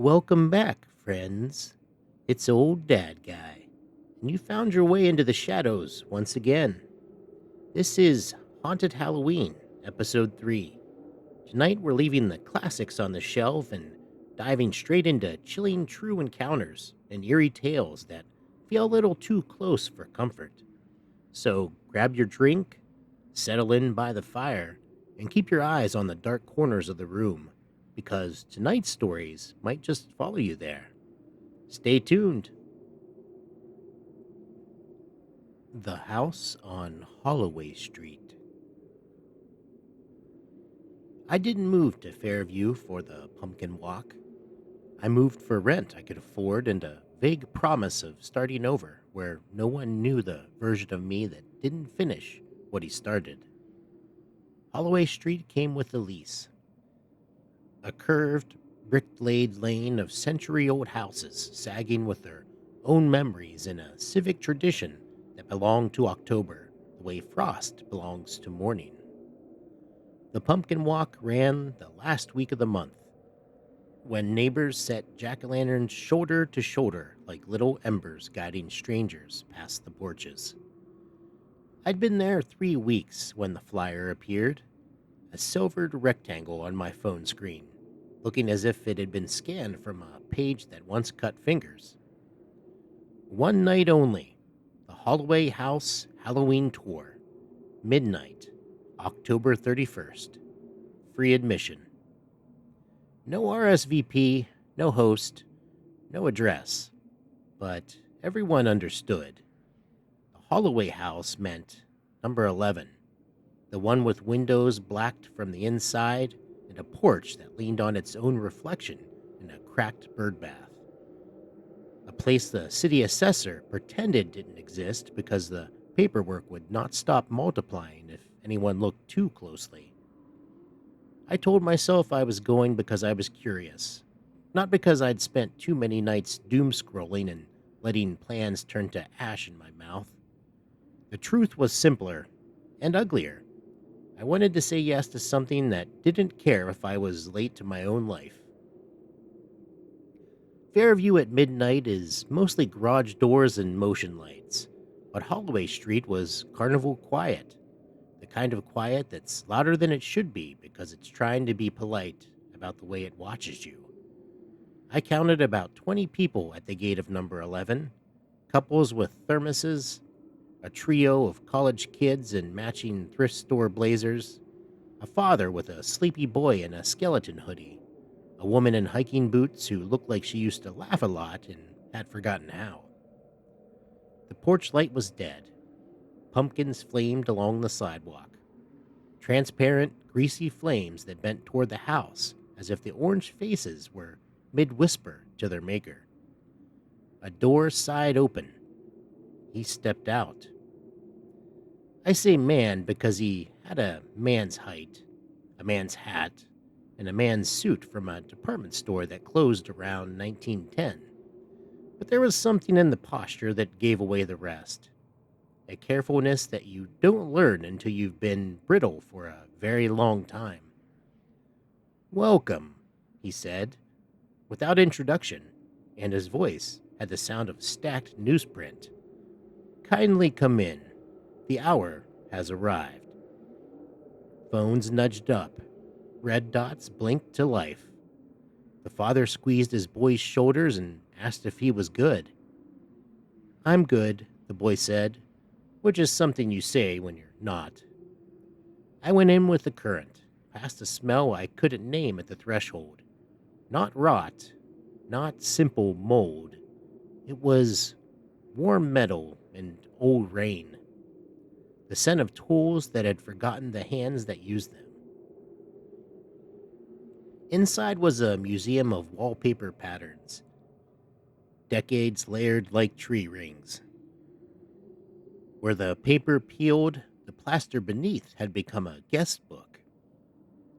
Welcome back, friends. It's Old Dad Guy, and you found your way into the shadows once again. This is Haunted Halloween, Episode 3. Tonight we're leaving the classics on the shelf and diving straight into chilling true encounters and eerie tales that feel a little too close for comfort. So grab your drink, settle in by the fire, and keep your eyes on the dark corners of the room, because tonight's stories might just follow you there. Stay tuned. The House on Holloway Street. I didn't move to Fairview for the pumpkin walk. I moved for rent I could afford and a vague promise of starting over where no one knew the version of me that didn't finish what he started. Holloway Street came with a lease. A curved, brick-laid lane of century-old houses sagging with their own memories in a civic tradition that belonged to October, the way frost belongs to morning. The pumpkin walk ran the last week of the month, when neighbors set jack-o'-lanterns shoulder to shoulder like little embers guiding strangers past the porches. I'd been there 3 weeks when the flyer appeared, a silvered rectangle on my phone screen, looking as if it had been scanned from a page that once cut fingers. One night only, the Holloway House Halloween Tour, midnight, October 31st, free admission. No RSVP, no host, no address, but everyone understood. The Holloway House meant number 11, the one with windows blacked from the inside and a porch that leaned on its own reflection in a cracked bird bath. A place the city assessor pretended didn't exist because the paperwork would not stop multiplying if anyone looked too closely. I told myself I was going because I was curious, not because I'd spent too many nights doom scrolling and letting plans turn to ash in my mouth. The truth was simpler and uglier. I wanted to say yes to something that didn't care if I was late to my own life. Fairview at midnight is mostly garage doors and motion lights, but Holloway Street was carnival quiet, the kind of quiet that's louder than it should be because it's trying to be polite about the way it watches you. I counted about 20 people at the gate of number 11, couples with thermoses, a trio of college kids in matching thrift store blazers, a father with a sleepy boy in a skeleton hoodie, a woman in hiking boots who looked like she used to laugh a lot and had forgotten how. The porch light was dead. Pumpkins flamed along the sidewalk. Transparent, greasy flames that bent toward the house as if the orange faces were mid-whisper to their maker. A door sighed open. He stepped out. I say man because he had a man's height, a man's hat, and a man's suit from a department store that closed around 1910. But there was something in the posture that gave away the rest. A carefulness that you don't learn until you've been brittle for a very long time. "Welcome," he said, without introduction, and his voice had the sound of stacked newsprint. "Kindly come in. The hour has arrived." Phones nudged up. Red dots blinked to life. The father squeezed his boy's shoulders and asked if he was good. "I'm good," the boy said, which is something you say when you're not. I went in with the current, past a smell I couldn't name at the threshold. Not rot, not simple mold. It was warm metal and old rain. The scent of tools that had forgotten the hands that used them. Inside was a museum of wallpaper patterns, decades layered like tree rings. Where the paper peeled, the plaster beneath had become a guest book.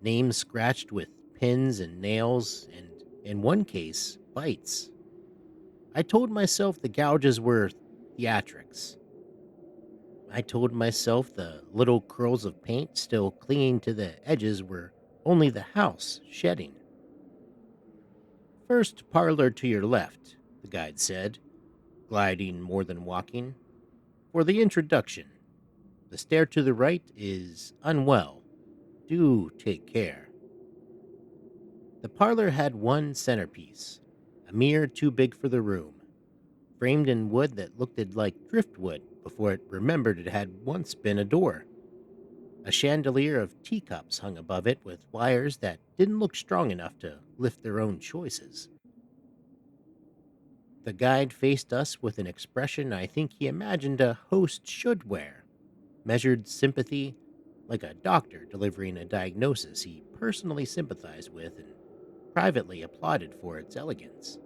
Names scratched with pins and nails, and in one case, bites. I told myself the gouges were theatrics. I told myself the little curls of paint still clinging to the edges were only the house shedding. First parlor to your left, the guide said, gliding more than walking. For the introduction, the stair to the right is unwell. Do take care. The parlor had one centerpiece, a mirror too big for the room, framed in wood that looked like driftwood before it remembered it had once been a door. A chandelier of teacups hung above it with wires that didn't look strong enough to lift their own choices. The guide faced us with an expression I think he imagined a host should wear, measured sympathy, like a doctor delivering a diagnosis he personally sympathized with and privately applauded for its elegance.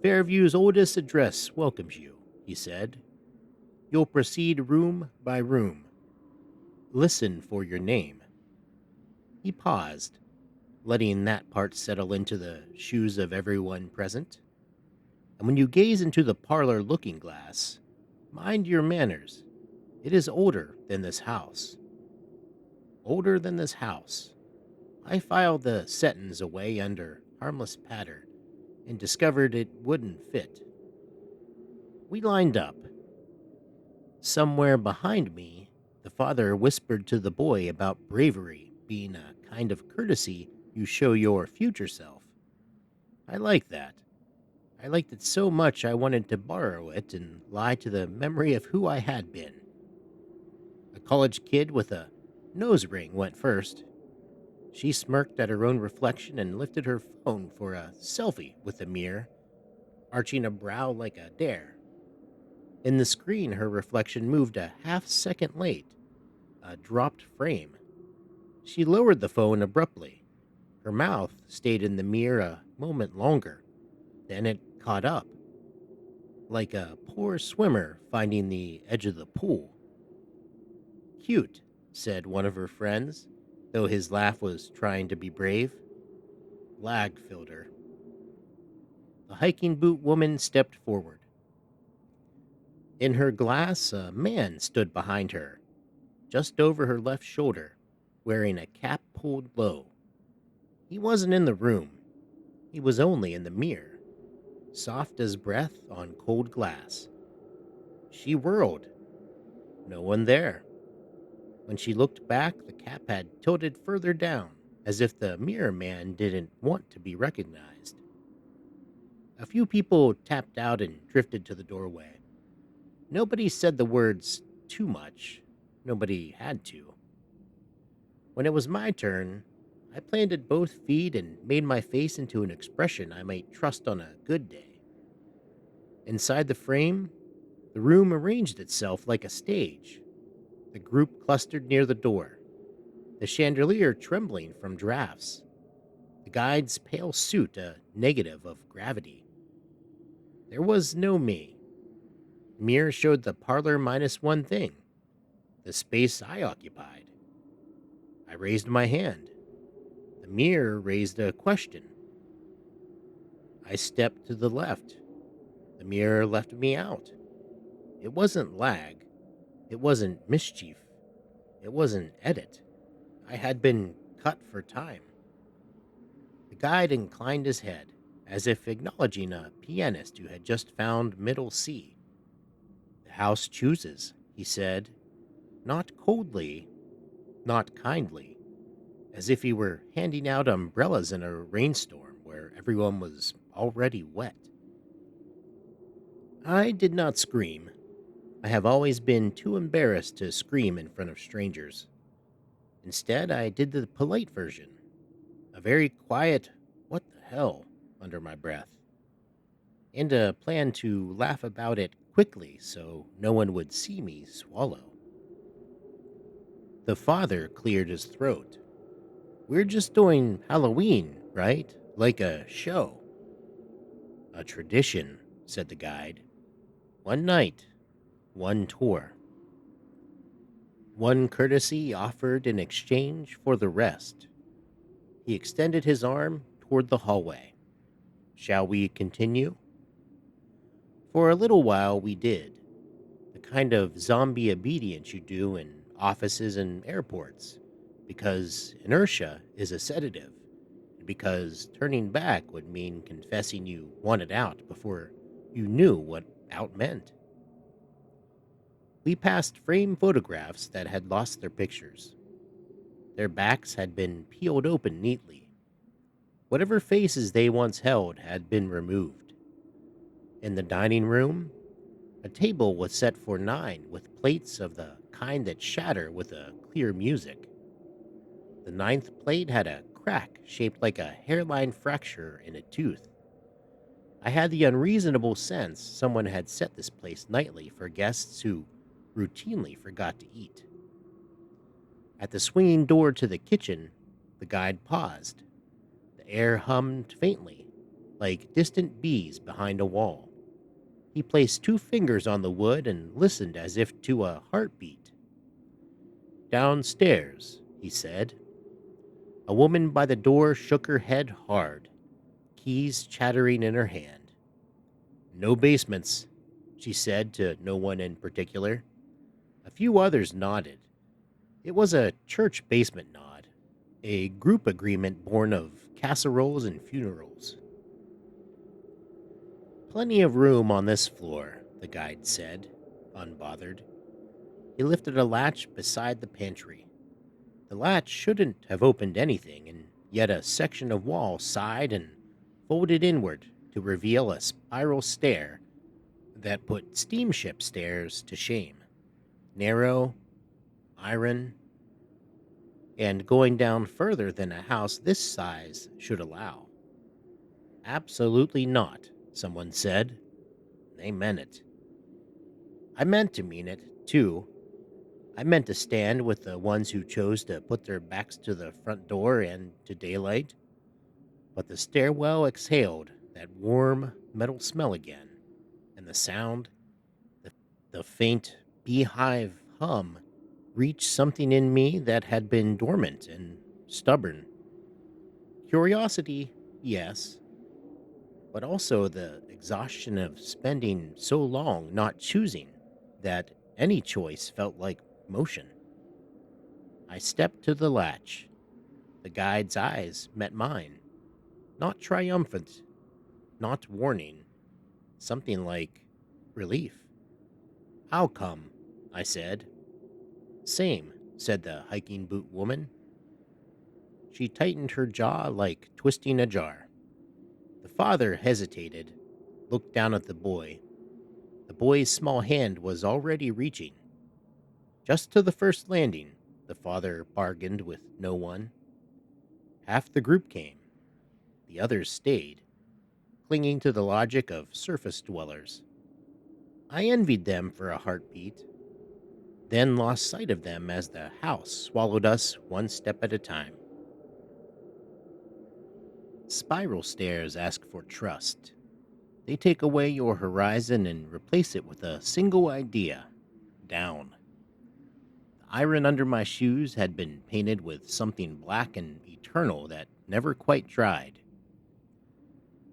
Fairview's oldest address welcomes you, he said. You'll proceed room by room. Listen for your name. He paused, letting that part settle into the shoes of everyone present. And when you gaze into the parlor looking glass, mind your manners. It is older than this house. Older than this house. I filed the sentence away under harmless patter and discovered it wouldn't fit. We lined up. Somewhere behind me, the father whispered to the boy about bravery being a kind of courtesy you show your future self. I liked that. I liked it so much I wanted to borrow it and lie to the memory of who I had been. A college kid with a nose ring went first. She smirked at her own reflection and lifted her phone for a selfie with the mirror, arching a brow like a dare. In the screen, her reflection moved a half-second late, a dropped frame. She lowered the phone abruptly. Her mouth stayed in the mirror a moment longer. Then it caught up, like a poor swimmer finding the edge of the pool. Cute, said one of her friends, though his laugh was trying to be brave. Lag filter. The hiking boot woman stepped forward. In her glass, a man stood behind her, just over her left shoulder, wearing a cap pulled low. He wasn't in the room. He was only in the mirror, soft as breath on cold glass. She whirled. No one there. When she looked back, the cap had tilted further down, as if the mirror man didn't want to be recognized. A few people tapped out and drifted to the doorway. Nobody said the words too much. Nobody had to. When it was my turn, I planted both feet and made my face into an expression I might trust on a good day. Inside the frame, the room arranged itself like a stage. The group clustered near the door, the chandelier trembling from drafts, the guide's pale suit a negative of gravity. There was no me. Mirror showed the parlor minus one thing, the space I occupied. I raised my hand. The mirror raised a question. I stepped to the left. The mirror left me out. It wasn't lag. It wasn't mischief. It wasn't edit. I had been cut for time. The guide inclined his head, as if acknowledging a pianist who had just found middle C. The house chooses, he said, not coldly, not kindly, as if he were handing out umbrellas in a rainstorm where everyone was already wet. I did not scream. I have always been too embarrassed to scream in front of strangers. Instead, I did the polite version, a very quiet, what the hell, under my breath, and a plan to laugh about it quickly so no one would see me swallow. The father cleared his throat. We're just doing Halloween, right? Like a show. A tradition, said the guide. One night, one tour. One courtesy offered in exchange for the rest. He extended his arm toward the hallway. Shall we continue? For a little while we did. The kind of zombie obedience you do in offices and airports, because inertia is a sedative, because turning back would mean confessing you wanted out before you knew what out meant. We passed framed photographs that had lost their pictures. Their backs had been peeled open neatly. Whatever faces they once held had been removed. In the dining room, a table was set for 9 with plates of the kind that shatter with a clear music. The ninth plate had a crack shaped like a hairline fracture in a tooth. I had the unreasonable sense someone had set this place nightly for guests who routinely forgot to eat. At the swinging door to the kitchen, the guide paused. The air hummed faintly, like distant bees behind a wall. He placed 2 fingers on the wood and listened as if to a heartbeat. "Downstairs," he said. A woman by the door shook her head hard, keys chattering in her hand. "No basements," she said to no one in particular. A few others nodded. It was a church basement nod, a group agreement born of casseroles and funerals. "Plenty of room on this floor," the guide said, unbothered. He lifted a latch beside the pantry. The latch shouldn't have opened anything, and yet a section of wall sighed and folded inward to reveal a spiral stair that put steamship stairs to shame. Narrow, iron, and going down further than a house this size should allow. "Absolutely not," someone said. They meant it. I meant to mean it, too. I meant to stand with the ones who chose to put their backs to the front door and to daylight. But the stairwell exhaled that warm metal smell again, and the sound, the, the faint beehive hum, reached something in me that had been dormant and stubborn. Curiosity, yes, but also the exhaustion of spending so long not choosing that any choice felt like motion. I stepped to the latch. The guide's eyes met mine, not triumphant, not warning, something like relief. "I'll come," I said. "Same," said the hiking boot woman. She tightened her jaw like twisting a jar. The father hesitated, looked down at the boy. The boy's small hand was already reaching. "Just to the first landing," the father bargained with no one. Half the group came. The others stayed, clinging to the logic of surface dwellers. I envied them for a heartbeat, then lost sight of them as the house swallowed us one step at a time. Spiral stairs ask for trust. They take away your horizon and replace it with a single idea: down. The iron under my shoes had been painted with something black and eternal that never quite dried.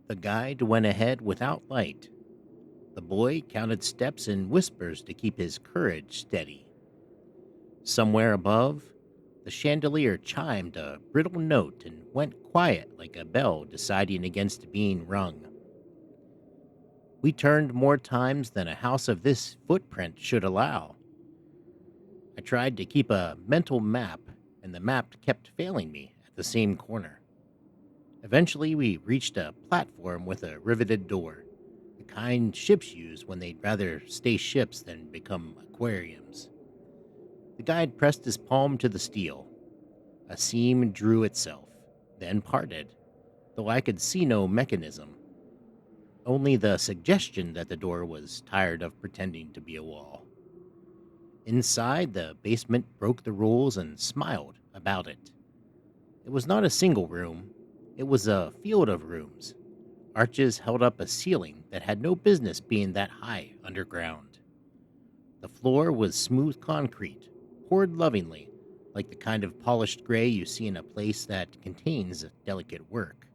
The guide went ahead without light. The boy counted steps in whispers to keep his courage steady. Somewhere above, the chandelier chimed a brittle note and went quiet like a bell deciding against being rung. We turned more times than a house of this footprint should allow. I tried to keep a mental map, and the map kept failing me at the same corner. Eventually, we reached a platform with a riveted door, the kind ships use when they'd rather stay ships than become aquariums. The guide pressed his palm to the steel. A seam drew itself, then parted, though I could see no mechanism. Only the suggestion that the door was tired of pretending to be a wall. Inside, the basement broke the rules and smiled about it. It was not a single room. It was a field of rooms. Arches held up a ceiling that had no business being that high underground. The floor was smooth concrete, poured lovingly, like the kind of polished gray you see in a place that contains delicate work.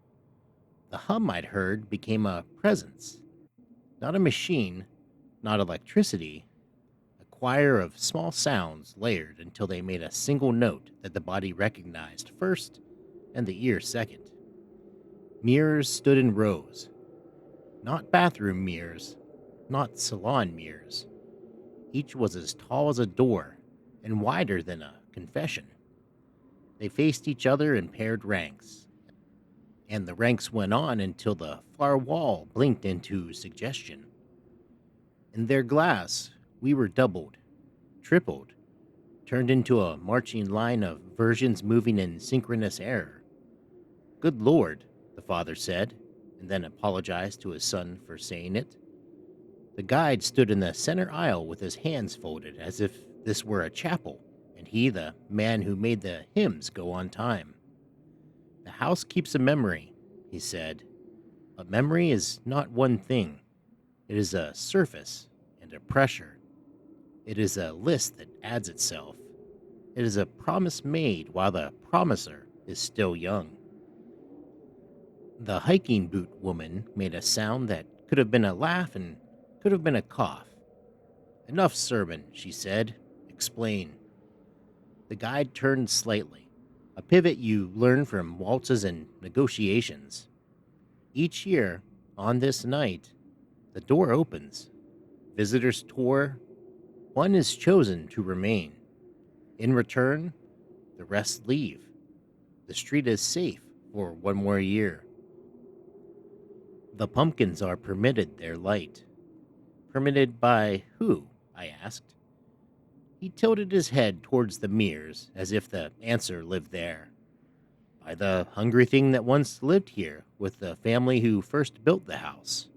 The hum I'd heard became a presence. Not a machine, not electricity. A choir of small sounds layered until they made a single note that the body recognized first and the ear second. Mirrors stood in rows. Not bathroom mirrors, not salon mirrors. Each was as tall as a door and wider than a confession. They faced each other in paired ranks, and the ranks went on until the far wall blinked into suggestion. In their glass, we were doubled, tripled, turned into a marching line of versions moving in synchronous error. Good Lord, the father said, and then apologized to his son for saying it. The guide stood in the center aisle with his hands folded as if this were a chapel, and he the man who made the hymns go on time. The house keeps a memory, he said. A memory is not one thing. It is a surface and a pressure. It is a list that adds itself. It is a promise made while the promiser is still young. The hiking boot woman made a sound that could have been a laugh and could have been a cough. Enough sermon, she said. Explain. The guide turned slightly, a pivot you learn from waltzes and negotiations. Each year, on this night, the door opens. Visitors tour. One is chosen to remain. In return, the rest leave. The street is safe for one more year. The pumpkins are permitted their light. Permitted by who? I asked. He tilted his head towards the mirrors, as if the answer lived there. By the hungry thing that once lived here with the family who first built the house.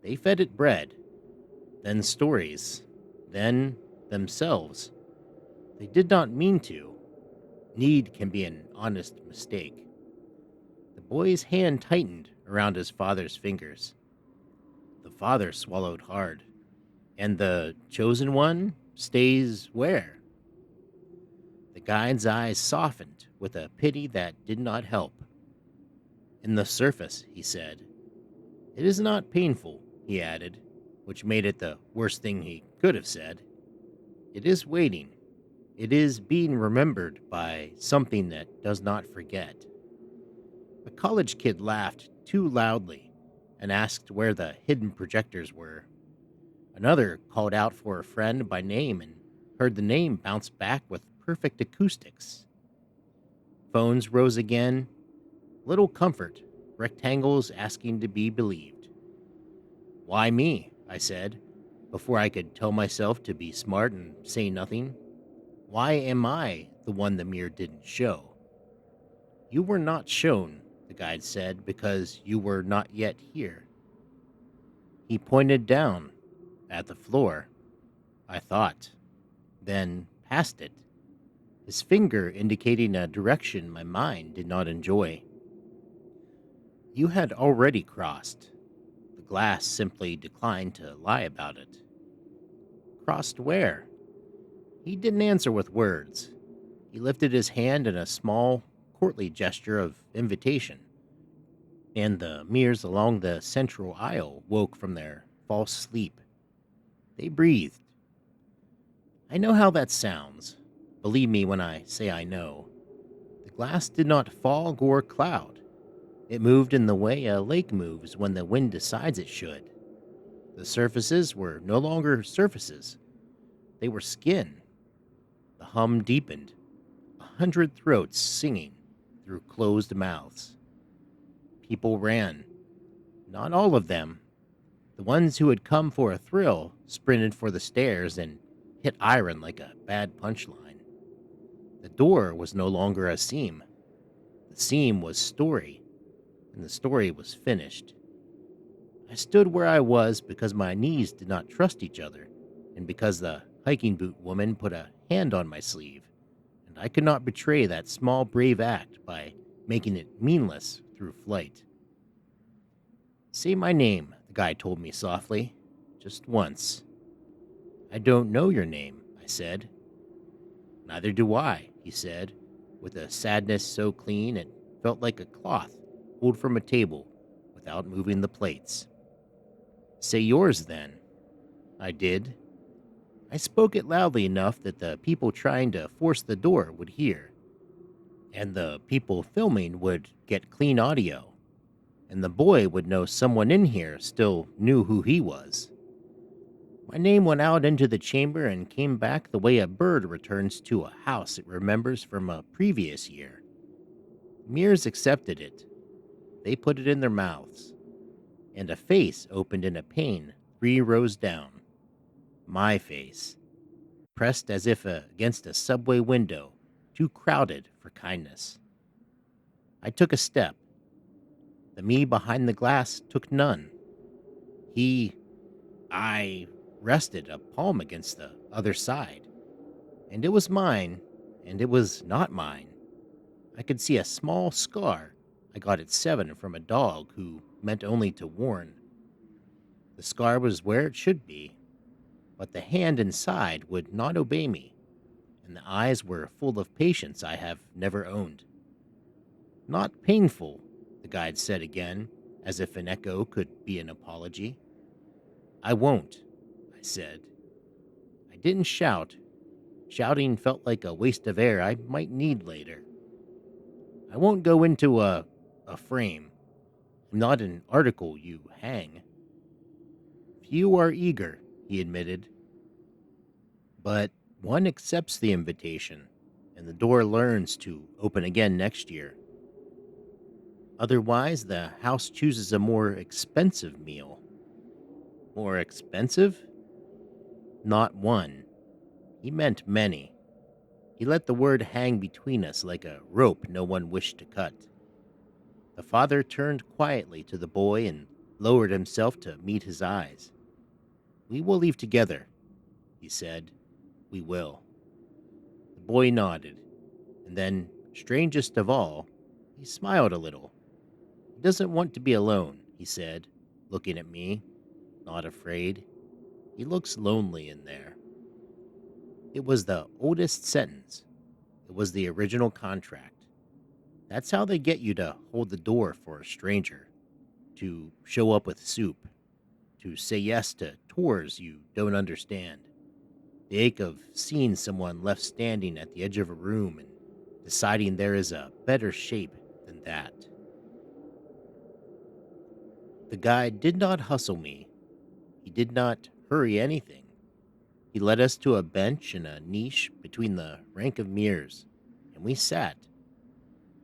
They fed it bread, then stories, then themselves. They did not mean to. Need can be an honest mistake. The boy's hand tightened around his father's fingers. The father swallowed hard. And the chosen one stays where? The guide's eyes softened with a pity that did not help. In the surface, he said. It is not painful, he added, which made it the worst thing he could have said. It is waiting. It is being remembered by something that does not forget. A college kid laughed too loudly and asked where the hidden projectors were. Another called out for a friend by name and heard the name bounce back with perfect acoustics. Phones rose again. Little comfort, rectangles asking to be believed. Why me? I said, before I could tell myself to be smart and say nothing. Why am I the one the mirror didn't show? You were not shown, the guide said, because you were not yet here. He pointed down at the floor. I thought, then past it, his finger indicating a direction my mind did not enjoy. You had already crossed. The glass simply declined to lie about it. Crossed where? He didn't answer with words. He lifted his hand in a small, courtly gesture of invitation, and the mirrors along the central aisle woke from their false sleep. They breathed. I know how that sounds. Believe me when I say I know. The glass did not fog or cloud. It moved in the way a lake moves when the wind decides it should. The surfaces were no longer surfaces. They were skin. The hum deepened, 100 throats singing through closed mouths. People ran. Not all of them. The ones who had come for a thrill sprinted for the stairs and hit iron like a bad punchline. The door was no longer a seam. The seam was story, and the story was finished. I stood where I was because my knees did not trust each other, and because the hiking boot woman put a hand on my sleeve, and I could not betray that small brave act by making it meaningless through flight. Say my name, the guy told me softly, just once. I don't know your name, I said. Neither do I, he said, with a sadness so clean it felt like a cloth pulled from a table without moving the plates. Say yours, then. I did. I spoke it loudly enough that the people trying to force the door would hear, and the people filming would get clean audio. and the boy would know someone in here still knew who he was. My name went out into the chamber and came back the way a bird returns to a house it remembers from a previous year. Mirrors accepted it. They put it in their mouths, and a face opened in a pane 3 rows down. My face, pressed as if against a subway window, too crowded for kindness. I took a step. The me behind the glass took none. I rested a palm against the other side. And it was mine, and it was not mine. I could see a small scar I got at 7 from a dog who meant only to warn. The scar was where it should be, but the hand inside would not obey me, and the eyes were full of patience I have never owned. Not painful, the guide said again, as if an echo could be an apology. I won't, I said. I didn't shout. Shouting felt like a waste of air I might need later. I won't go into a frame. I'm not an article you hang. Few are eager, he admitted. But one accepts the invitation, and the door learns to open again next year. Otherwise, the house chooses a more expensive meal. More expensive? Not one. He meant many. He let the word hang between us like a rope no one wished to cut. The father turned quietly to the boy and lowered himself to meet his eyes. We will leave together, he said. We will. The boy nodded, and then, strangest of all, he smiled a little. He doesn't want to be alone, he said, looking at me, not afraid. He looks lonely in there. It was the oldest sentence. It was the original contract. That's how they get you to hold the door for a stranger, to show up with soup, to say yes to tours you don't understand. The ache of seeing someone left standing at the edge of a room and deciding there is a better shape than that. The guide did not hustle me. He did not hurry anything. He led us to a bench in a niche between the rank of mirrors, and we sat.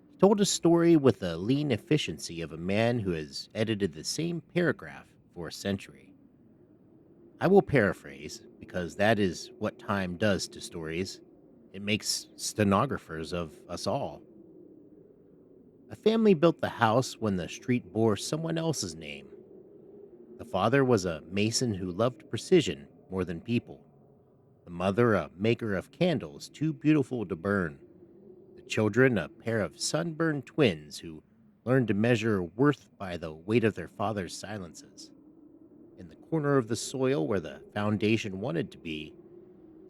He told a story with the lean efficiency of a man who has edited the same paragraph for a century. I will paraphrase, because that is what time does to stories. It makes stenographers of us all. A family built the house when the street bore someone else's name. The father was a mason who loved precision more than people. The mother, a maker of candles too beautiful to burn. The children, a pair of sunburned twins who learned to measure worth by the weight of their father's silences. In the corner of the soil where the foundation wanted to be,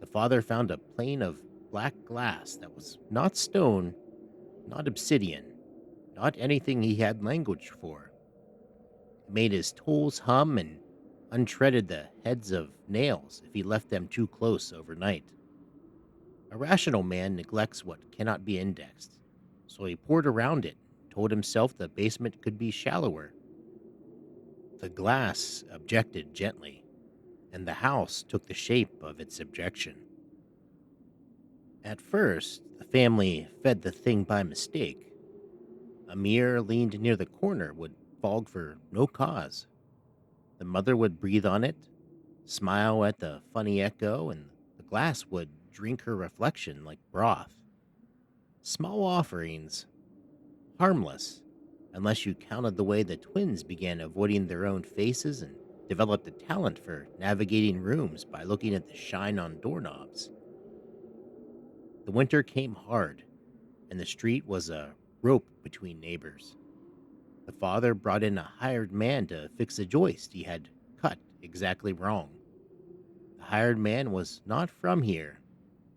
the father found a plane of black glass that was not stone, not obsidian, not anything he had language for. It made his toes hum and untreaded the heads of nails if he left them too close overnight. A rational man neglects what cannot be indexed, so he poured around it, told himself the basement could be shallower. The glass objected gently, and the house took the shape of its objection. At first, the family fed the thing by mistake. A mirror leaned near the corner would fog for no cause. The mother would breathe on it, smile at the funny echo, and the glass would drink her reflection like broth. Small offerings, harmless, unless you counted the way the twins began avoiding their own faces and developed a talent for navigating rooms by looking at the shine on doorknobs. The winter came hard, and the street was a rope between neighbors. The father brought in a hired man to fix a joist he had cut exactly wrong. The hired man was not from here.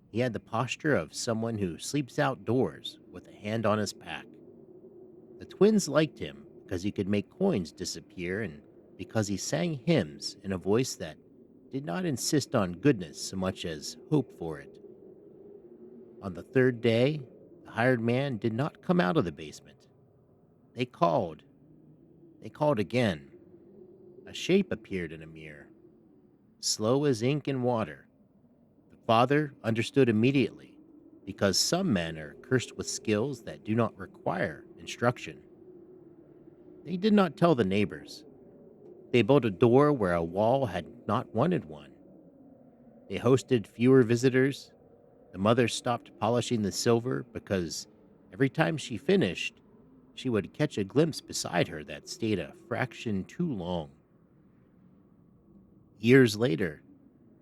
He had the posture of someone who sleeps outdoors with a hand on his pack. The twins liked him because he could make coins disappear and because he sang hymns in a voice that did not insist on goodness so much as hope for it. On the third day, the hired man did not come out of the basement. They called. They called again. A shape appeared in a mirror, slow as ink and water. The father understood immediately, because some men are cursed with skills that do not require instruction. They did not tell the neighbors. They built a door where a wall had not wanted one. They hosted fewer visitors. The mother stopped polishing the silver because every time she finished, she would catch a glimpse beside her that stayed a fraction too long. Years later,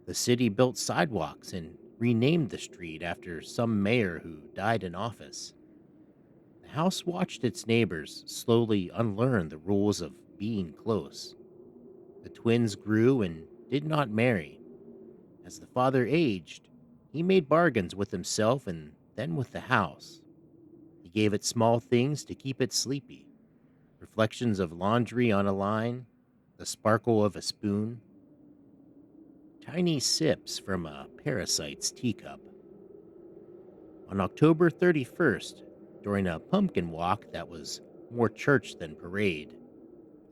the city built sidewalks and renamed the street after some mayor who died in office. The house watched its neighbors slowly unlearn the rules of being close. The twins grew and did not marry. As the father aged, he made bargains with himself and then with the house. He gave it small things to keep it sleepy: reflections of laundry on a line, the sparkle of a spoon, tiny sips from a parasite's teacup. On October 31st, during a pumpkin walk that was more church than parade,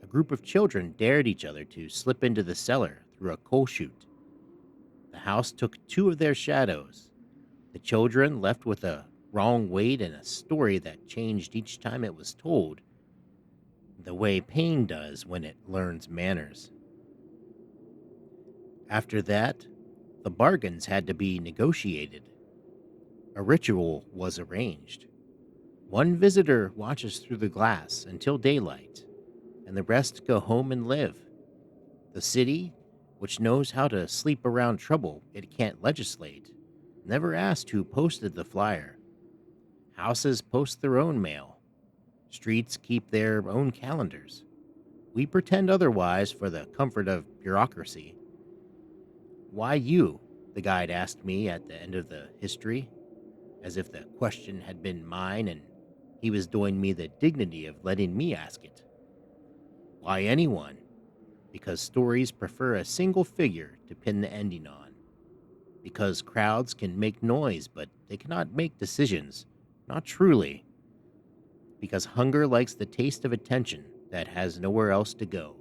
a group of children dared each other to slip into the cellar through a coal chute. The house took two of their shadows. The children left with a wrong weight and a story that changed each time it was told, the way pain does when it learns manners. After that, the bargains had to be negotiated. A ritual was arranged. One visitor watches through the glass until daylight, and the rest go home and live. The city, which knows how to sleep around trouble it can't legislate, never asked who posted the flyer. Houses post their own mail. Streets keep their own calendars. We pretend otherwise for the comfort of bureaucracy. "Why you?" the guide asked me at the end of the history, as if the question had been mine and he was doing me the dignity of letting me ask it. "Why anyone?" Because stories prefer a single figure to pin the ending on. Because crowds can make noise, but they cannot make decisions. Not truly. Because hunger likes the taste of attention that has nowhere else to go.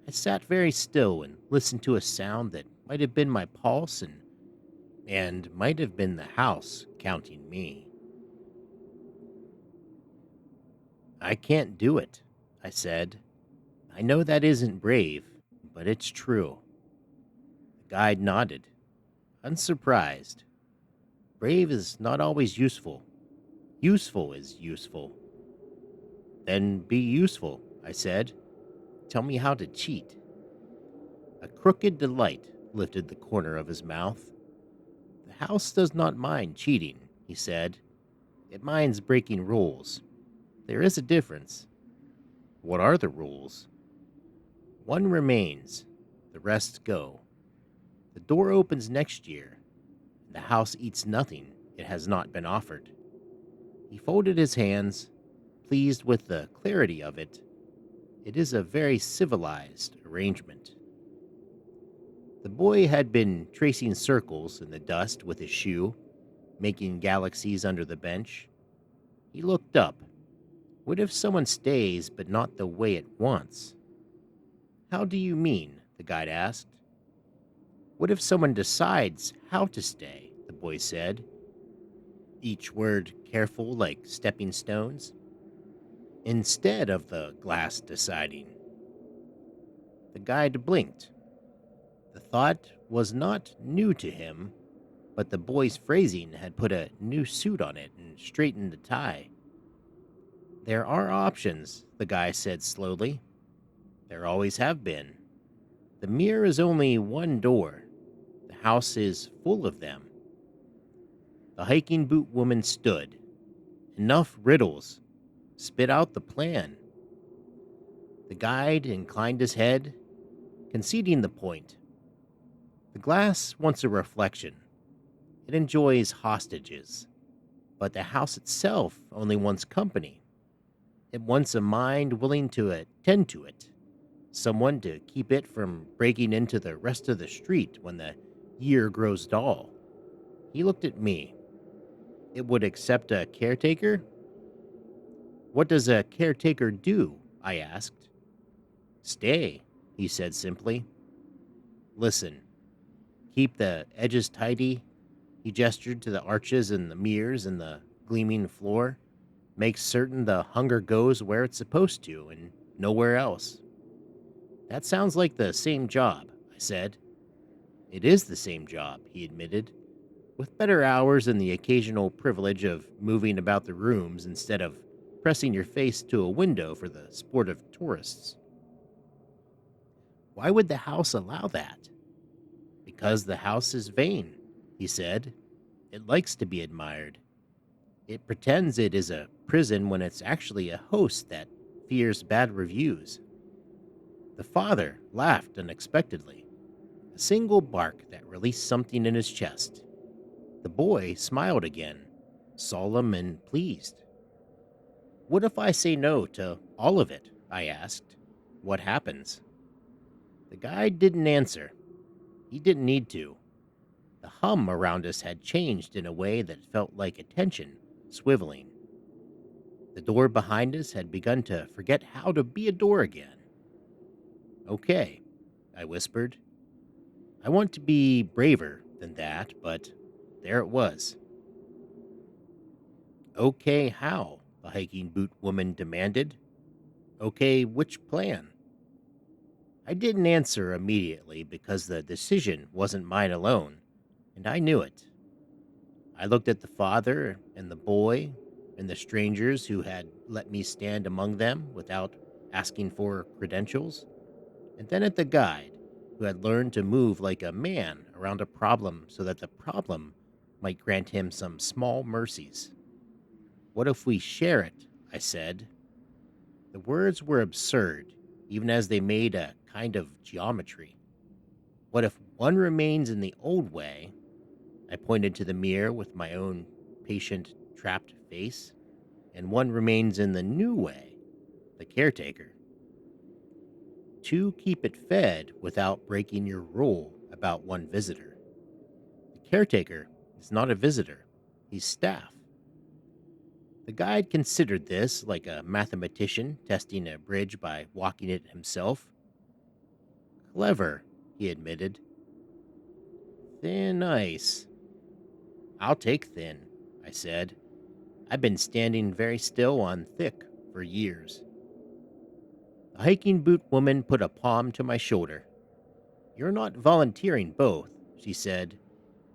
I sat very still and listened to a sound that might have been my pulse and might have been the house counting me. "I can't do it," I said. "I know that isn't brave, but it's true." The guide nodded, unsurprised. Brave is not always useful. Useful is useful. "Then be useful," I said. "Tell me how to cheat." A crooked delight lifted the corner of his mouth. "The house does not mind cheating," he said. "It minds breaking rules. There is a difference." "What are the rules?" "One remains. The rest go. The door opens next year, and the house eats nothing it has not been offered." He folded his hands, pleased with the clarity of it. It is a very civilized arrangement. The boy had been tracing circles in the dust with his shoe, making galaxies under the bench. He looked up. What if someone stays, but not the way it wants? "How do you mean?" the guide asked. "What if someone decides how to stay?" the boy said, each word careful like stepping stones. "Instead of the glass deciding." The guide blinked. The thought was not new to him, but the boy's phrasing had put a new suit on it and straightened the tie. "There are options," the guy said slowly. "There always have been. The mirror is only one door. The house is full of them." The hiking boot woman stood. "Enough riddles. Spit out the plan." The guide inclined his head, conceding the point. The glass wants a reflection. It enjoys hostages. But the house itself only wants company. It wants a mind willing to attend to it. Someone to keep it from breaking into the rest of the street when the year grows dull. He looked at me. "It would accept a caretaker?" "What does a caretaker do?" I asked. Stay, he said simply. Listen, keep the edges tidy. He gestured to the arches and the mirrors and the gleaming floor. Make certain the hunger goes where it's supposed to and nowhere else. That sounds like the same job, I said. It is the same job, he admitted, with better hours and the occasional privilege of moving about the rooms instead of pressing your face to a window for the sport of tourists. Why would the house allow that? Because the house is vain, he said. It likes to be admired. It pretends it is a prison when it's actually a host that fears bad reviews. The father laughed unexpectedly, a single bark that released something in his chest. The boy smiled again, solemn and pleased. What if I say no to all of it? I asked. What happens? The guy didn't answer. He didn't need to. The hum around us had changed in a way that felt like attention swiveling. The door behind us had begun to forget how to be a door again. Okay, I whispered. I want to be braver than that, but there it was. Okay, how? The hiking boot woman demanded. Okay, which plan? I didn't answer immediately because the decision wasn't mine alone, and I knew it. I looked at the father and the boy and the strangers who had let me stand among them without asking for credentials, and then at the guide who had learned to move like a man around a problem so that the problem might grant him some small mercies. What if we share it? I said. The words were absurd, even as they made a kind of geometry. What if one remains in the old way? I pointed to the mirror with my own patient, trapped face, and one remains in the new way, the caretaker. To keep it fed without breaking your rule about one visitor. The caretaker is not a visitor, he's staff. The guide considered this like a mathematician testing a bridge by walking it himself. Clever, he admitted. Thin ice. I'll take thin, I said. I've been standing very still on thick for years. The hiking boot woman put a palm to my shoulder. You're not volunteering both, she said.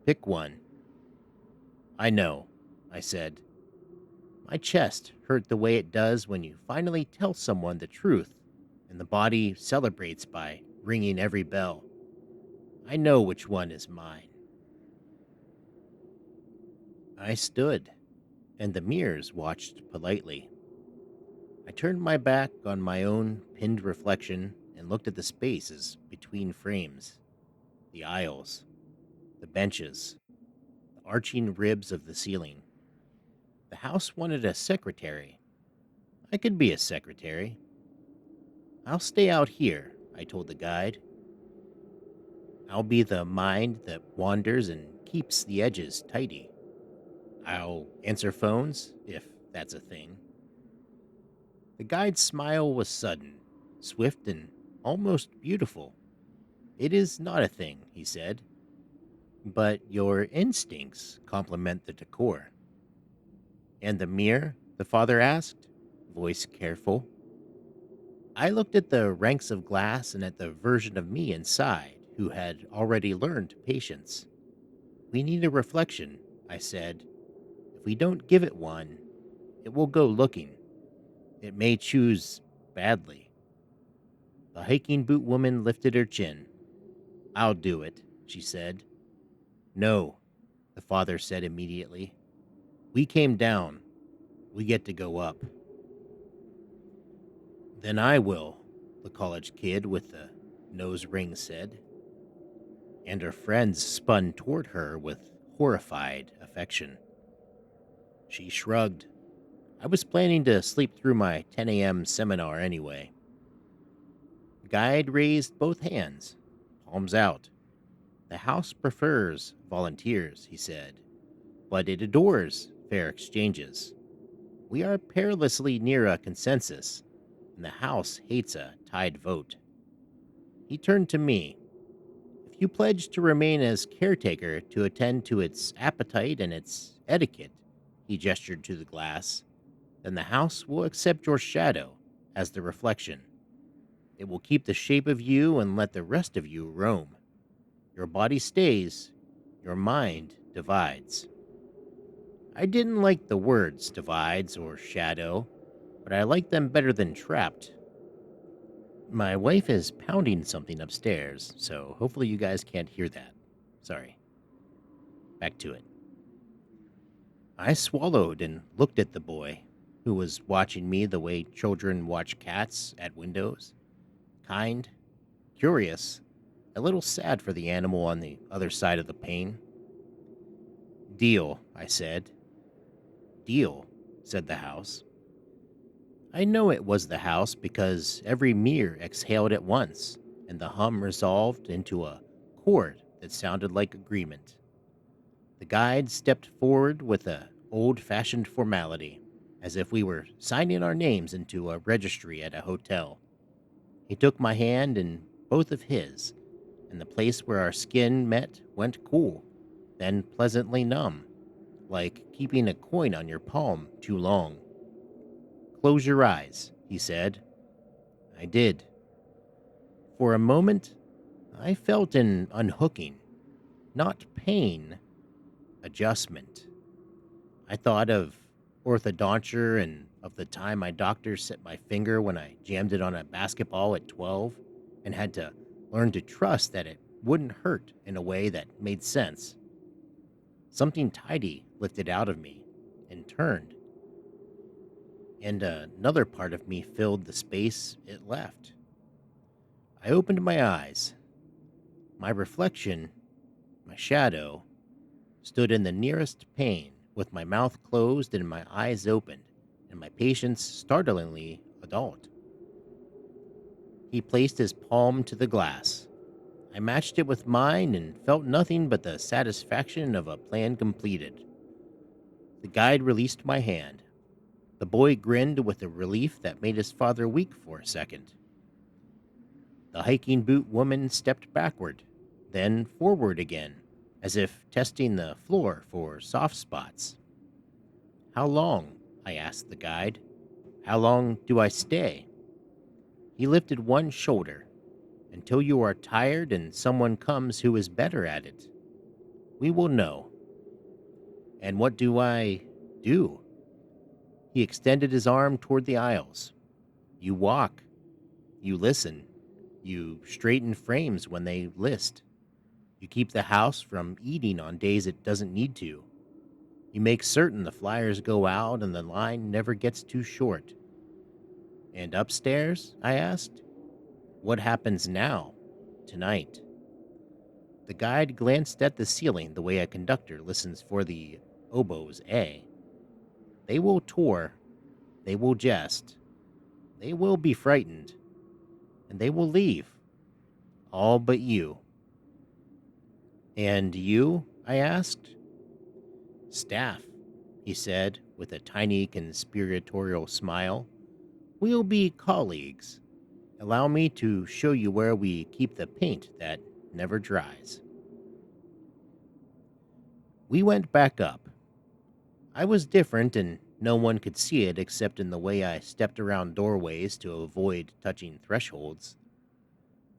Pick one. I know, I said. My chest hurt the way it does when you finally tell someone the truth, and the body celebrates by ringing every bell. I know which one is mine. I stood, and the mirrors watched politely. I turned my back on my own pinned reflection and looked at the spaces between frames, the aisles, the benches, the arching ribs of the ceiling. The house wanted a secretary. I could be a secretary. I'll stay out here, I told the guide. I'll be the mind that wanders and keeps the edges tidy. I'll answer phones, if that's a thing. The guide's smile was sudden, swift, and almost beautiful. It is not a thing, he said. But your instincts complement the decor. And the mirror? The father asked, voice careful. I looked at the ranks of glass and at the version of me inside who had already learned patience. We need a reflection, I said. If we don't give it one, it will go looking. It may choose badly. The hiking boot woman lifted her chin. I'll do it, she said. No, the father said immediately. We came down. We get to go up. Then I will, the college kid with the nose ring said. And her friends spun toward her with horrified affection. She shrugged. I was planning to sleep through my 10 a.m. seminar anyway. The guide raised both hands, palms out. The house prefers volunteers, he said, but it adores fair exchanges. We are perilously near a consensus, and and the house hates a tied vote. He turned to me. If you pledge to remain as caretaker to attend to its appetite and its etiquette, he gestured to the glass, then the house will accept your shadow as the reflection. It will keep the shape of you and let the rest of you roam. Your body stays, your mind divides. I didn't like the words divides or shadow, but I liked them better than trapped. My wife is pounding something upstairs, so hopefully you guys can't hear that. Sorry. Back to it. I swallowed and looked at the boy, who was watching me the way children watch cats at windows. Kind, curious, a little sad for the animal on the other side of the pane. Deal, I said. Deal, said the house. I know it was the house because every mirror exhaled at once, and the hum resolved into a chord that sounded like agreement. The guide stepped forward with a old-fashioned formality, as if we were signing our names into a registry at a hotel. He took my hand in both of his, and the place where our skin met went cool, then pleasantly numb, like keeping a coin on your palm too long. Close your eyes, he said. I did. For a moment, I felt an unhooking, not pain, adjustment. I thought of orthodonture and of the time my doctor set my finger when I jammed it on a basketball at 12 and had to learn to trust that it wouldn't hurt in a way that made sense. Something tidy lifted out of me and turned, and another part of me filled the space it left. I opened my eyes. My reflection, my shadow, stood in the nearest pane with my mouth closed and my eyes opened, and my patience startlingly adult. He placed his palm to the glass. I matched it with mine and felt nothing but the satisfaction of a plan completed. The guide released my hand. The boy grinned with a relief that made his father weak for a second. The hiking boot woman stepped backward, then forward again, as if testing the floor for soft spots. How long? I asked the guide. How long do I stay? He lifted one shoulder. Until you are tired and someone comes who is better at it. We will know. And what do I do? He extended his arm toward the aisles. You walk. You listen. You straighten frames when they list. You keep the house from eating on days it doesn't need to. You make certain the flyers go out and the line never gets too short. And upstairs? I asked. What happens now? Tonight? The guide glanced at the ceiling the way a conductor listens for the oboe's A. They will tour. They will jest. They will be frightened. And they will leave. All but you. And you? I asked. Staff, he said with a tiny conspiratorial smile. We'll be colleagues. Allow me to show you where we keep the paint that never dries. We went back up. I was different, and no one could see it except in the way I stepped around doorways to avoid touching thresholds.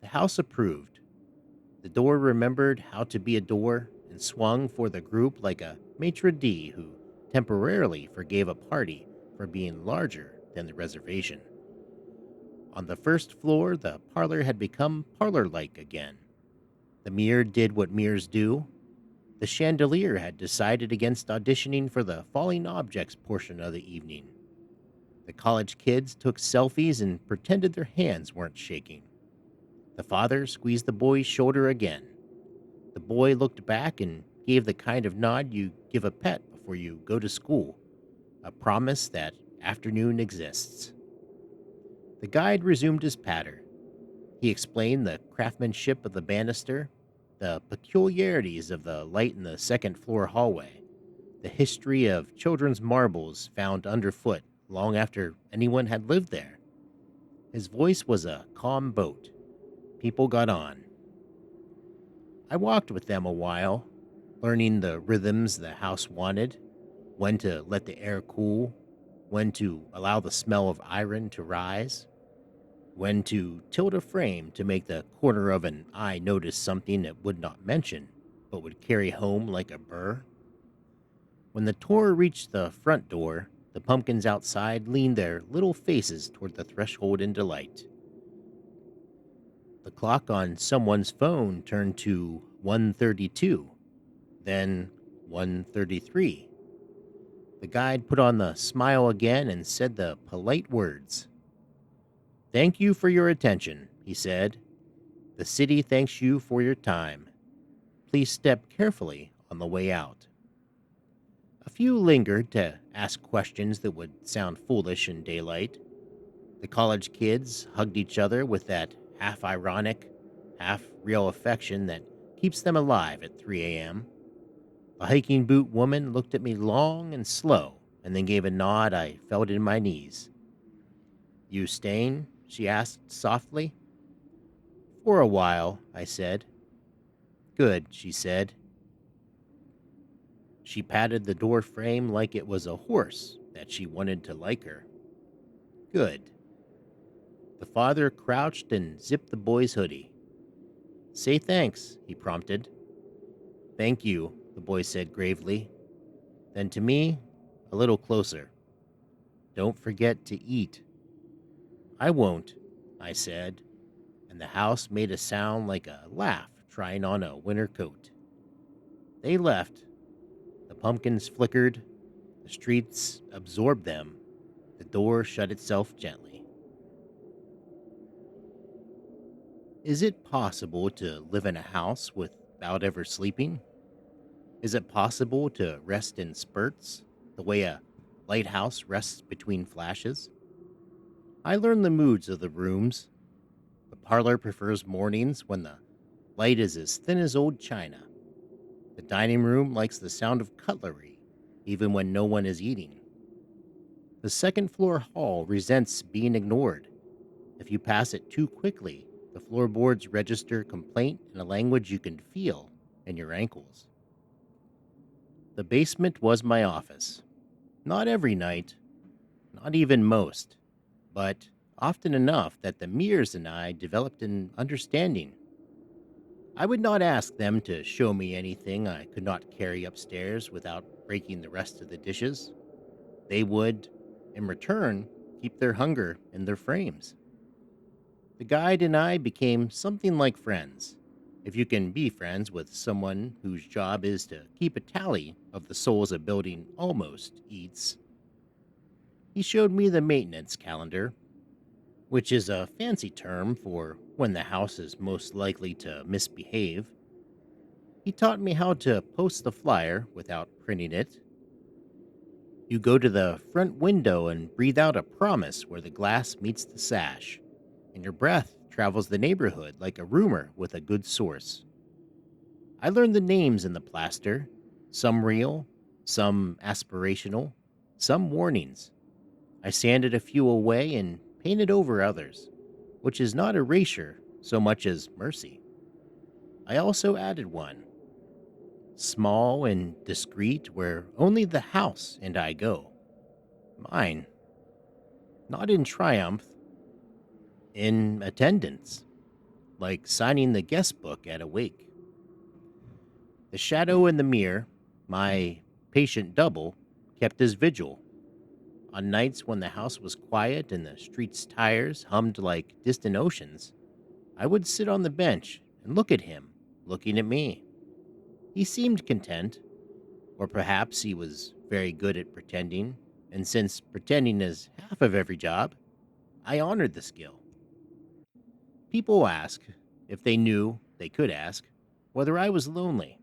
The house approved. The door remembered how to be a door and swung for the group like a maitre d' who temporarily forgave a party for being larger than the reservation. On the first floor, the parlor had become parlor-like again. The mirror did what mirrors do. The chandelier had decided against auditioning for the falling objects portion of the evening. The college kids took selfies and pretended their hands weren't shaking. The father squeezed the boy's shoulder again. The boy looked back and gave the kind of nod you give a pet before you go to school, a promise that afternoon exists. The guide resumed his patter. He explained the craftsmanship of the banister, the peculiarities of the light in the second-floor hallway, the history of children's marbles found underfoot long after anyone had lived there. His voice was a calm boat. People got on. I walked with them a while, learning the rhythms the house wanted, when to let the air cool, when to allow the smell of iron to rise, when to tilt a frame to make the corner of an eye notice something it would not mention, but would carry home like a burr. When the tour reached the front door, the pumpkins outside leaned their little faces toward the threshold in delight. The clock on someone's phone turned to 1:32, then 1:33. The guide put on the smile again and said the polite words. "Thank you for your attention," he said. "The city thanks you for your time. Please step carefully on the way out." A few lingered to ask questions that would sound foolish in daylight. The college kids hugged each other with that half-ironic, half-real affection that keeps them alive at 3 a.m. The hiking boot woman looked at me long and slow and then gave a nod I felt in my knees. "You staying?" she asked softly. "For a while," I said. "Good," she said. She patted the door frame like it was a horse that she wanted to like her. "Good." The father crouched and zipped the boy's hoodie. "Say thanks," he prompted. "Thank you," the boy said gravely. Then to me, a little closer. "Don't forget to eat." "I won't," I said, and the house made a sound like a laugh trying on a winter coat. They left. The pumpkins flickered. The streets absorbed them. The door shut itself gently. Is it possible to live in a house without ever sleeping? Is it possible to rest in spurts, the way a lighthouse rests between flashes? I learned the moods of the rooms. The parlor prefers mornings when the light is as thin as old china. The dining room likes the sound of cutlery, even when no one is eating. The second floor hall resents being ignored. If you pass it too quickly, the floorboards register complaint in a language you can feel in your ankles. The basement was my office. Not every night, not even most, but often enough that the Mears and I developed an understanding. I would not ask them to show me anything I could not carry upstairs without breaking the rest of the dishes. They would, in return, keep their hunger in their frames. The guide and I became something like friends, if you can be friends with someone whose job is to keep a tally of the souls a building almost eats. He showed me the maintenance calendar, which is a fancy term for when the house is most likely to misbehave. He taught me how to post the flyer without printing it. You go to the front window and breathe out a promise where the glass meets the sash, and your breath travels the neighborhood like a rumor with a good source. I learned the names in the plaster, some real, some aspirational, some warnings. I sanded a few away and painted over others, which is not erasure so much as mercy. I also added one, small and discreet, where only the house and I go. Mine. Not in triumph, in attendance, like signing the guest book at a wake. The shadow in the mirror, my patient double, kept his vigil. On nights when the house was quiet and the street's tires hummed like distant oceans, I would sit on the bench and look at him, looking at me. He seemed content, or perhaps he was very good at pretending, and since pretending is half of every job, I honored the skill. People ask, if they knew they could ask, whether I was lonely.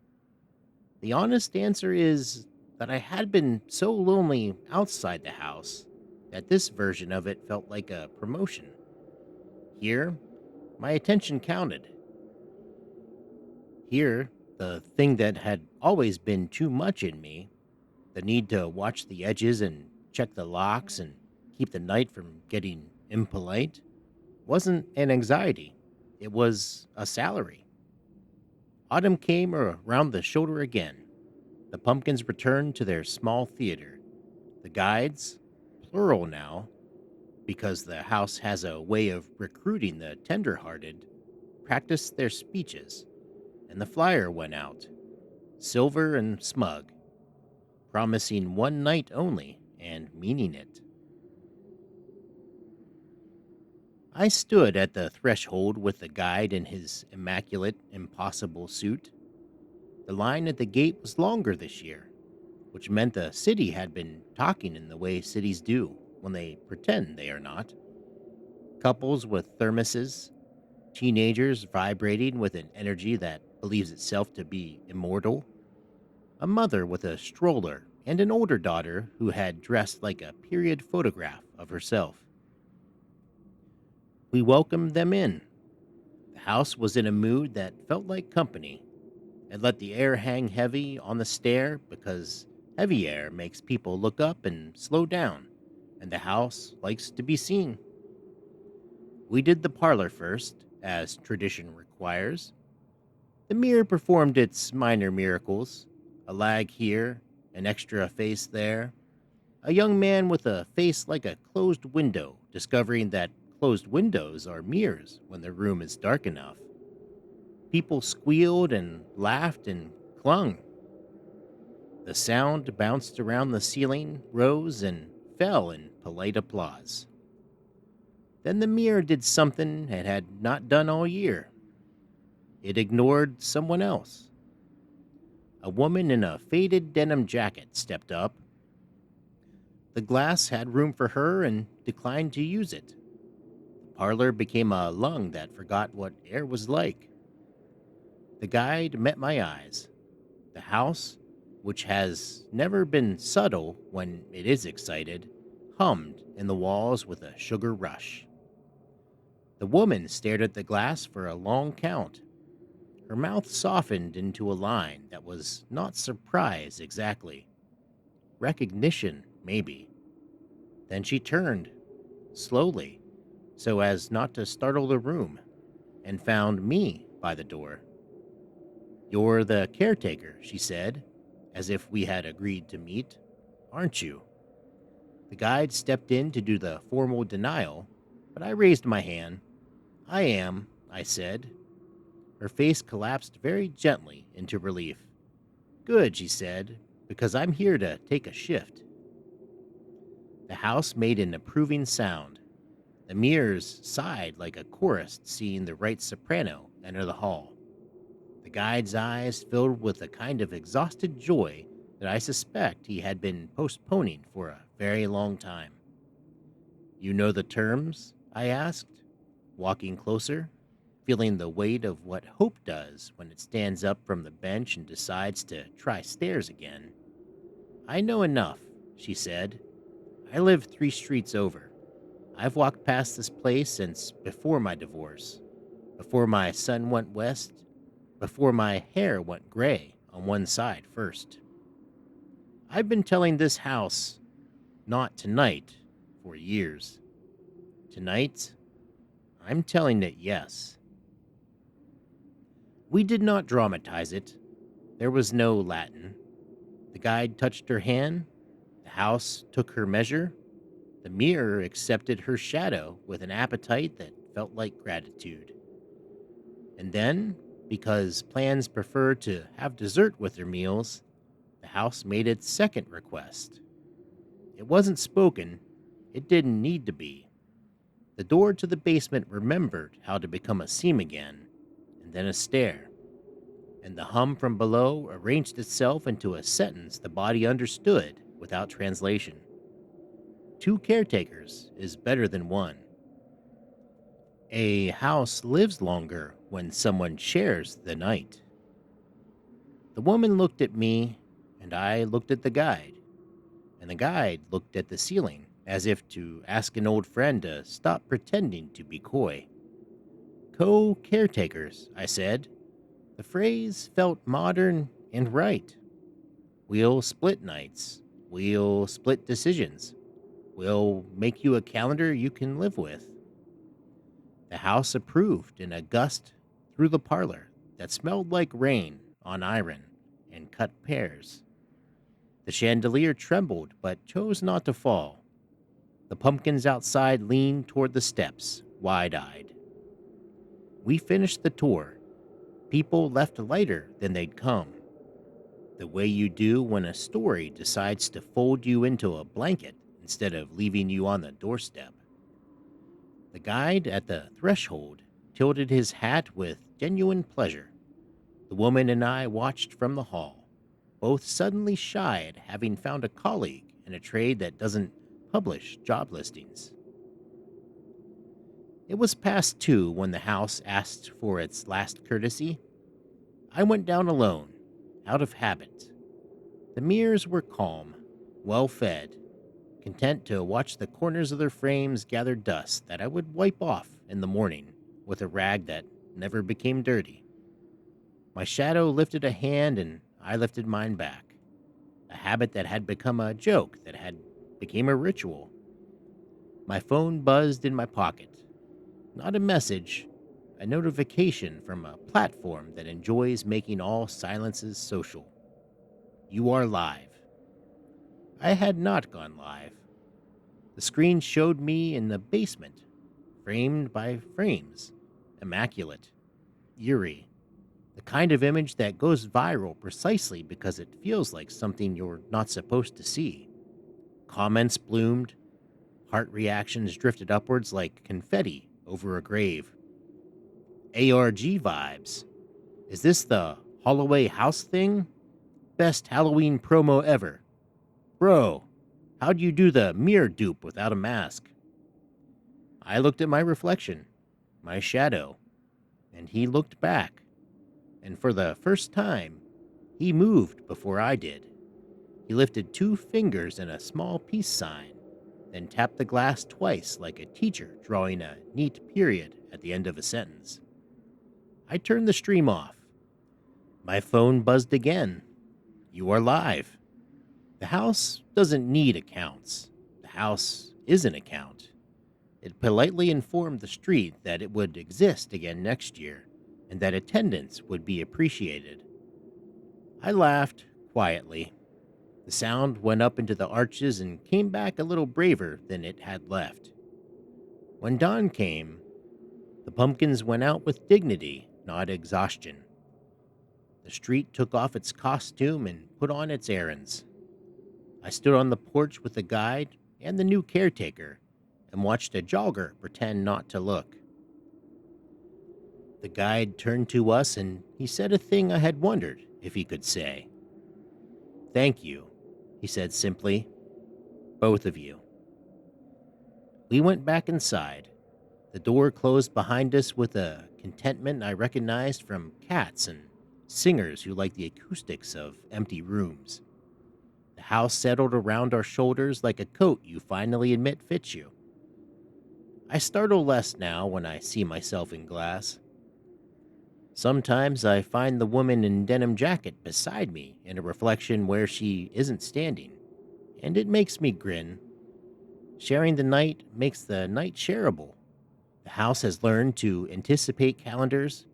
The honest answer is that I had been so lonely outside the house that this version of it felt like a promotion. Here, my attention counted. Here, the thing that had always been too much in me, the need to watch the edges and check the locks and keep the night from getting impolite, Wasn't an anxiety, it was a salary. Autumn came around the shoulder again. The pumpkins returned to their small theater. The guides, plural now, because the house has a way of recruiting the tender-hearted, practiced their speeches, and the flyer went out, silver and smug, promising one night only and meaning it. I stood at the threshold with the guide in his immaculate, impossible suit. The line at the gate was longer this year, which meant the city had been talking in the way cities do when they pretend they are not. Couples with thermoses, teenagers vibrating with an energy that believes itself to be immortal, a mother with a stroller, and an older daughter who had dressed like a period photograph of herself. We welcomed them in. The house was in a mood that felt like company. It let the air hang heavy on the stair because heavy air makes people look up and slow down, and the house likes to be seen. We did the parlor first, as tradition requires. The mirror performed its minor miracles, a lag here, an extra face there, a young man with a face like a closed window discovering that closed windows are mirrors when the room is dark enough. People squealed and laughed and clung. The sound bounced around the ceiling, rose, and fell in polite applause. Then the mirror did something it had not done all year. It ignored someone else. A woman in a faded denim jacket stepped up. The glass had room for her and declined to use it. The parlor became a lung that forgot what air was like. The guide met my eyes. The house, which has never been subtle when it is excited, hummed in the walls with a sugar rush. The woman stared at the glass for a long count. Her mouth softened into a line that was not surprise exactly. Recognition, maybe. Then she turned, slowly, so as not to startle the room, and found me by the door. "You're the caretaker," she said, as if we had agreed to meet. "Aren't you?" The guide stepped in to do the formal denial, but I raised my hand. "I am," I said. Her face collapsed very gently into relief. "Good," she said, "because I'm here to take a shift." The house made an approving sound. The mirrors sighed like a chorus seeing the right soprano enter the hall. The guide's eyes filled with a kind of exhausted joy that I suspect he had been postponing for a very long time. "You know the terms?" I asked, walking closer, feeling the weight of what hope does when it stands up from the bench and decides to try stairs again. "I know enough," she said. "I live 3 streets over. I've walked past this place since before my divorce, before my son went west, before my hair went gray on one side first. I've been telling this house, not tonight, for years. Tonight, I'm telling it yes." We did not dramatize it. There was no Latin. The guide touched her hand. The house took her measure. The mirror accepted her shadow with an appetite that felt like gratitude. And then, because plans prefer to have dessert with their meals, the house made its second request. It wasn't spoken. It didn't need to be. The door to the basement remembered how to become a seam again, and then a stair. And the hum from below arranged itself into a sentence the body understood without translation. "Two caretakers is better than one. A house lives longer when someone shares the night." The woman looked at me, and I looked at the guide, and the guide looked at the ceiling, as if to ask an old friend to stop pretending to be coy. "Co-caretakers," I said. The phrase felt modern and right. "We'll split nights. We'll split decisions. We'll make you a calendar you can live with." The house approved in a gust through the parlor that smelled like rain on iron and cut pears. The chandelier trembled but chose not to fall. The pumpkins outside leaned toward the steps, wide-eyed. We finished the tour. People left lighter than they'd come, the way you do when a story decides to fold you into a blanket instead of leaving you on the doorstep. The guide at the threshold tilted his hat with genuine pleasure. The woman and I watched from the hall, both suddenly shy at having found a colleague in a trade that doesn't publish job listings. It was past 2 when the house asked for its last courtesy. I went down alone, out of habit. The mirrors were calm, well-fed, content to watch the corners of their frames gather dust that I would wipe off in the morning with a rag that never became dirty. My shadow lifted a hand and I lifted mine back, a habit that had become a joke that had became a ritual. My phone buzzed in my pocket. Not a message, a notification from a platform that enjoys making all silences social. You are live. I had not gone live. The screen showed me in the basement, framed by frames, immaculate, eerie, the kind of image that goes viral precisely because it feels like something you're not supposed to see. Comments bloomed, heart reactions drifted upwards like confetti over a grave. ARG vibes. Is this the Holloway house thing? Best Halloween promo ever. Bro, how'd you do the mirror dupe without a mask? I looked at my reflection, my shadow, and he looked back. And for the first time, he moved before I did. He lifted 2 fingers in a small peace sign, then tapped the glass twice like a teacher drawing a neat period at the end of a sentence. I turned the stream off. My phone buzzed again. You are live. The house doesn't need accounts. The house is an account. It politely informed the street that it would exist again next year and that attendance would be appreciated. I laughed quietly. The sound went up into the arches and came back a little braver than it had left. When dawn came, the pumpkins went out with dignity, not exhaustion. The street took off its costume and put on its errands. I stood on the porch with the guide and the new caretaker and watched a jogger pretend not to look. The guide turned to us and he said a thing I had wondered if he could say. Thank you, he said simply. Both of you. We went back inside. The door closed behind us with a contentment I recognized from cats and singers who like the acoustics of empty rooms. The house settled around our shoulders like a coat you finally admit fits you. I startle less now when I see myself in glass. Sometimes I find the woman in denim jacket beside me in a reflection where she isn't standing, and it makes me grin. Sharing the night makes the night shareable. The house has learned to anticipate calendars,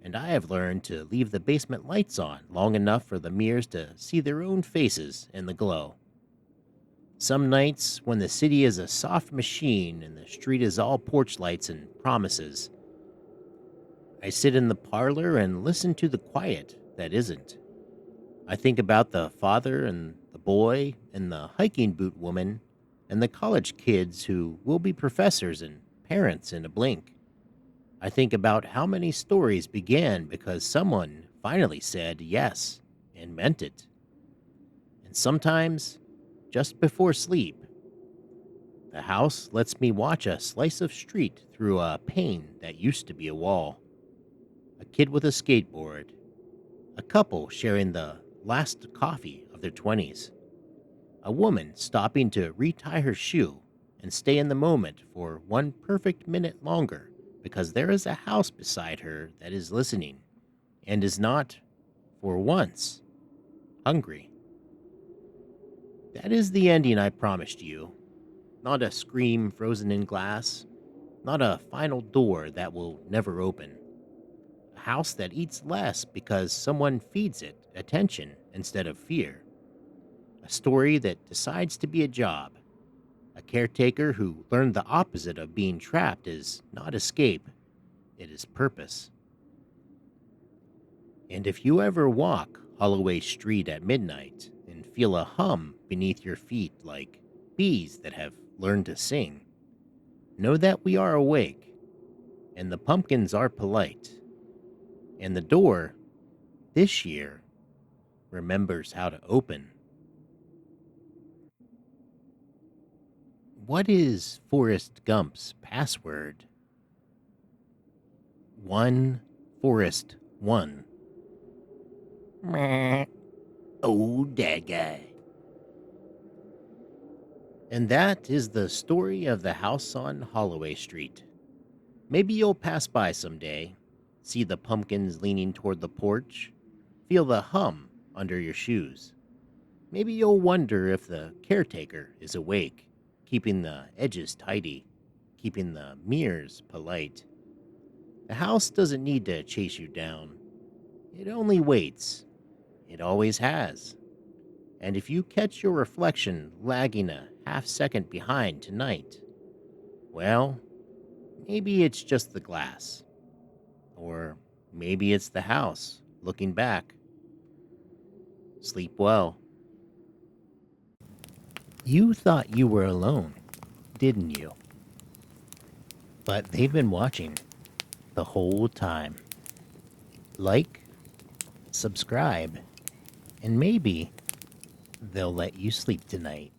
and I have learned to leave the basement lights on long enough for the mirrors to see their own faces in the glow. Some nights, when the city is a soft machine and the street is all porch lights and promises, I sit in the parlor and listen to the quiet that isn't. I think about the father and the boy and the hiking boot woman and the college kids who will be professors and parents in a blink. I think about how many stories began because someone finally said yes and meant it. And sometimes, just before sleep, the house lets me watch a slice of street through a pane that used to be a wall. A kid with a skateboard, a couple sharing the last coffee of their 20s, a woman stopping to retie her shoe and stay in the moment for 1 perfect minute longer because there is a house beside her that is listening and is not, for once, hungry. That is the ending I promised you, not a scream frozen in glass, not a final door that will never open. A house that eats less because someone feeds it attention instead of fear. A story that decides to be a job. A caretaker who learned the opposite of being trapped is not escape, it is purpose. And if you ever walk Holloway Street at midnight and feel a hum beneath your feet like bees that have learned to sing, know that we are awake, and the pumpkins are polite, and the door, this year, remembers how to open. What is Forrest Gump's password? One Forrest One. Meh. OldDadGuy. And that is the story of the house on Holloway Street. Maybe you'll pass by someday, see the pumpkins leaning toward the porch, feel the hum under your shoes. Maybe you'll wonder if the caretaker is awake, keeping the edges tidy, keeping the mirrors polite. The house doesn't need to chase you down. It only waits. It always has. And if you catch your reflection lagging a half second behind tonight, well, maybe it's just the glass. Or maybe it's the house looking back. Sleep well. You thought you were alone, didn't you? But they've been watching the whole time. Like, subscribe, and maybe they'll let you sleep tonight.